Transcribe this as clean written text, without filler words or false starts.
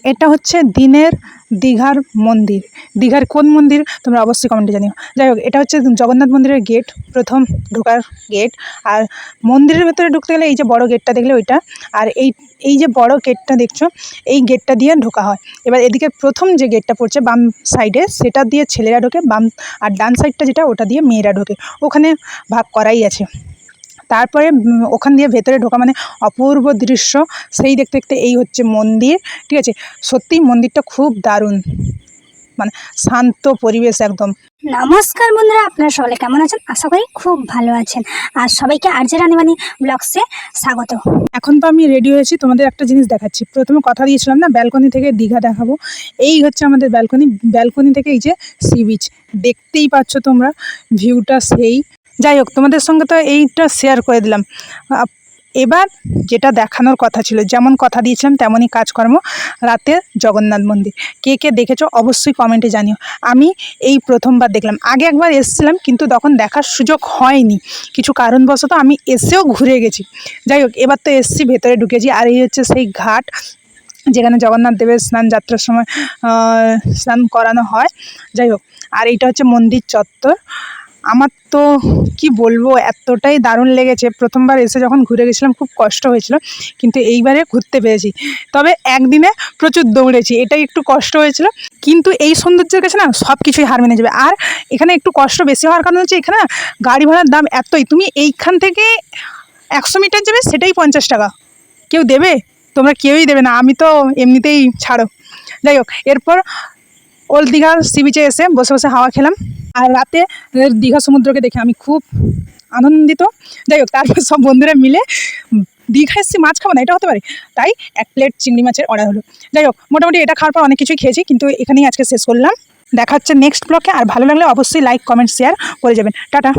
এটা হচ্ছে দিনের দীঘার মন্দির। দীঘার কোন মন্দির তোমরা অবশ্যই কমেন্টে জানিও। যাই হোক, এটা হচ্ছে জগন্নাথ মন্দিরের গেট, প্রথম ঢোকার গেট। আর মন্দিরের ভেতরে ঢুকতে গেলে এই যে বড় গেটটা দেখলে ওইটা, আর এই যে বড় গেটটা দেখছো, এই গেটটা দিয়ে ঢোকা হয়। এবার এদিকে প্রথম যে গেটটা পড়ছে বাম সাইডে, সেটা দিয়ে ছেলেরা ঢোকে, বাম আর ডান সাইডটা যেটা ওটা দিয়ে মেয়েরা ঢোকে। ওখানে ভাগ করাই আছে। তারপরে ওখান দিয়ে ভেতরে ঢোকা মানে অপূর্ব দৃশ্য, সেই দেখতে দেখতে এই হচ্ছে মন্দির। ঠিক আছে, সত্যিই মন্দিরটা খুব দারুণ, মানে শান্ত পরিবেশ একদম। নমস্কার বন্ধুরা, আপনারা সকলে কেমন আছেন? আশা করি খুব ভালো আছেন। আর সবাইকে আরজে রানীবাণী ব্লগসে স্বাগত। এখন তো আমি রেডি হয়েছি, তোমাদের একটা জিনিস দেখাচ্ছি। প্রথমে কথা দিয়েছিলাম না ব্যালকনি থেকে দীঘা দেখাবো, এই হচ্ছে আমাদের ব্যালকনি। ব্যালকনি থেকে এই যে সি বিচ দেখতেই পাচ্ছ তোমরা, ভিউটা সেই। যাই হোক, তোমাদের সঙ্গে তো এইটা শেয়ার করে দিলাম। এবার যেটা দেখানোর কথা ছিল, যেমন কথা দিয়েছিলাম তেমনই কাজকর্ম। রাতের জগন্নাথ মন্দির কে কে দেখেছো অবশ্যই কমেন্টে জানিও। আমি এই প্রথমবার দেখলাম, আগে একবার এসেছিলাম কিন্তু তখন দেখার সুযোগ হয়নি, কিছু কারণবশত আমি এসেও ঘুরে গেছি। যাই হোক, এবার তো এসছি, ভেতরে ঢুকেছি। আর এই হচ্ছে সেই ঘাট যেখানে জগন্নাথ দেবের স্নান যাত্রার সময় স্নান করানো হয়। যাই হোক, আর এইটা হচ্ছে মন্দির চত্বর। আমার তো কি বলবো, এতটাই দারুণ লেগেছে। প্রথমবার এসে যখন ঘুরে গেছিলাম খুব কষ্ট হয়েছিল, কিন্তু এইবারে ঘুরতে পেরেছি। তবে একদিনে প্রচুর দৌড়েছি, এটাই একটু কষ্ট হয়েছিল, কিন্তু এই সৌন্দর্যের কাছে না সব কিছুই হার মেনে যাবে। আর এখানে একটু কষ্ট বেশি হওয়ার কারণ হচ্ছে এখানে না গাড়ি ভাড়ার দাম এতই, তুমি এইখান থেকে 100 মিটার যাবে সেটাই 50 টাকা। কেউ দেবে? তোমরা কেউই দেবে না, আমি তো এমনিতেই ছাড়ো। যাই হোক, এরপর ওল্ড দীঘার সি বিচে এসে বসে বসে হাওয়া খেলাম। আর রাতে দীঘা সমুদ্রকে দেখে আমি খুব আনন্দিত। যাই হোক, তারপর সব বন্ধুরা মিলে দীঘা এসেছি, মাছ খাবো না এটা হতে পারে, তাই 1 প্লেট চিংড়ি মাছের অর্ডার হলো। যাই হোক, মোটামুটি এটা খাওয়ার পর অনেক কিছুই খেয়েছি, কিন্তু এখানেই আজকে শেষ করলাম। দেখা হচ্ছে নেক্সট ব্লগে। আর ভালো লাগলে অবশ্যই লাইক কমেন্ট শেয়ার করে যাবেন। টাটা।